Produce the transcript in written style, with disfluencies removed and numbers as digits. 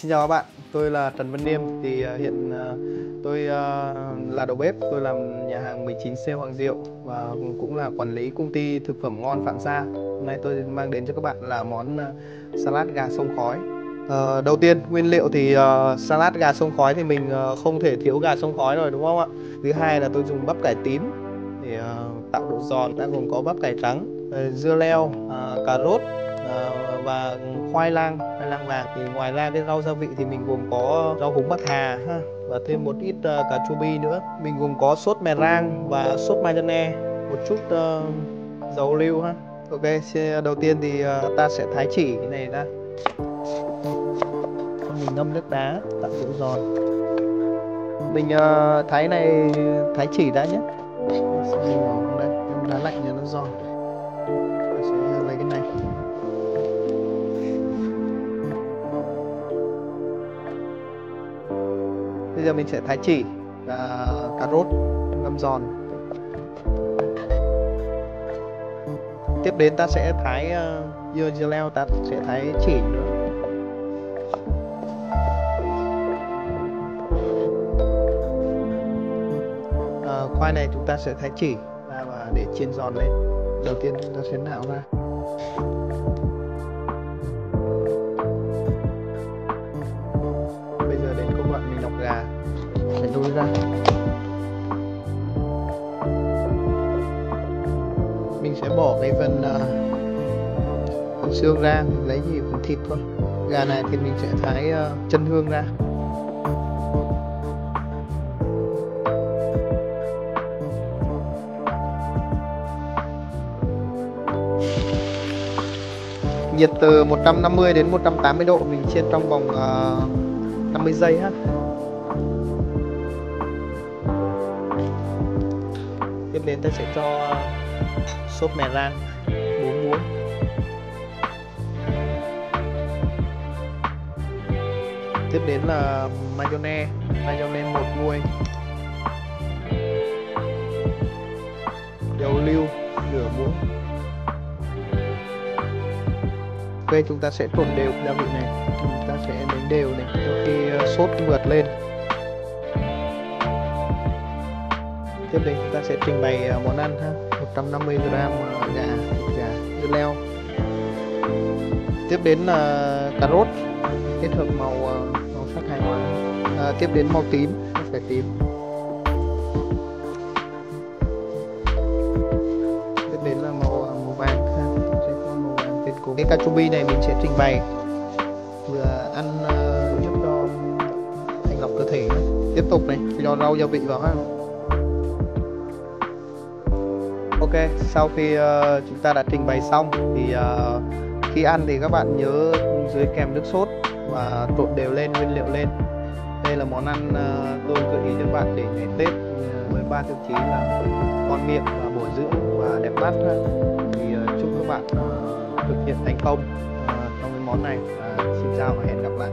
Xin chào các bạn, tôi là Trần Văn Niêm. Hiện tôi là đầu bếp, tôi làm nhà hàng 19C Hoàng Diệu và cũng là quản lý công ty thực phẩm Ngon Phạm Gia. Hôm nay tôi mang đến cho các bạn là món salad gà sông khói. Đầu tiên, nguyên liệu thì salad gà sông khói thì mình không thể thiếu gà sông khói rồi, đúng không ạ? Thứ hai là tôi dùng bắp cải tím để tạo độ giòn, đã gồm có bắp cải trắng, dưa leo, cà rốt và khoai lang vàng. Thì ngoài ra cái rau gia vị thì mình gồm có rau húng bạc hà ha, và thêm một ít cà chua bi nữa. Mình gồm có sốt mè rang và sốt mayonnaise, một chút dầu lưu ha. Ok, đầu tiên thì ta sẽ thái chỉ cái này ra. Mình ngâm nước đá tạo độ giòn. Mình thái chỉ đã nhé. Mình bỏ vào đây, ngâm đá lạnh cho nó giòn. Ta sẽ lấy cái này. Bây giờ mình sẽ thái chỉ và cà rốt ngâm giòn. Tiếp đến ta sẽ thái dưa leo, ta sẽ thái chỉ nữa. Khoai này chúng ta sẽ thái chỉ và để chiên giòn lên. Đầu tiên chúng ta sẽ nạo ra. Bây giờ đến công đoạn mình lọc gà, sẽ đôi ra. Mình sẽ bỏ cái phần xương ra, mình lấy gì phần thịt thôi. Gà này thì mình sẽ thái chân hương ra. Nhiệt từ 150 đến 180 độ, mình chiên trong vòng 50 giây ha. Tiếp đến ta sẽ cho sốt mè rang 4 muỗng. Tiếp đến là mayonnaise 1 muôi. Dầu lưu nửa muỗng. Ok, chúng ta sẽ trộn đều gia vị này. Chúng ta sẽ đánh đều này cho khi sốt vượt lên. Tiếp đến chúng ta sẽ trình bày món ăn ha. 150g gà dưa leo. Tiếp đến là cà rốt kết hợp màu sắc hài hòa. Tiếp đến màu tím, phải tím. Tiếp đến là màu vàng ha. Sẽ có màu vàng trên cùng. Cái cà chua bi này mình sẽ trình bày vừa ăn giúp cho thanh lọc cơ thể. Tiếp tục này, cho rau gia vị vào ha. Ok, sau khi chúng ta đã trình bày xong thì khi ăn thì các bạn nhớ dưới kèm nước sốt và trộn đều lên nguyên liệu lên. Đây là món ăn tôi gợi ý cho các bạn để ngày Tết với 3 tiêu chí là ngon miệng và bổ dưỡng và đẹp mắt ha. Thì chúc các bạn thực hiện thành công trong cái món này. Xin chào và hẹn gặp lại.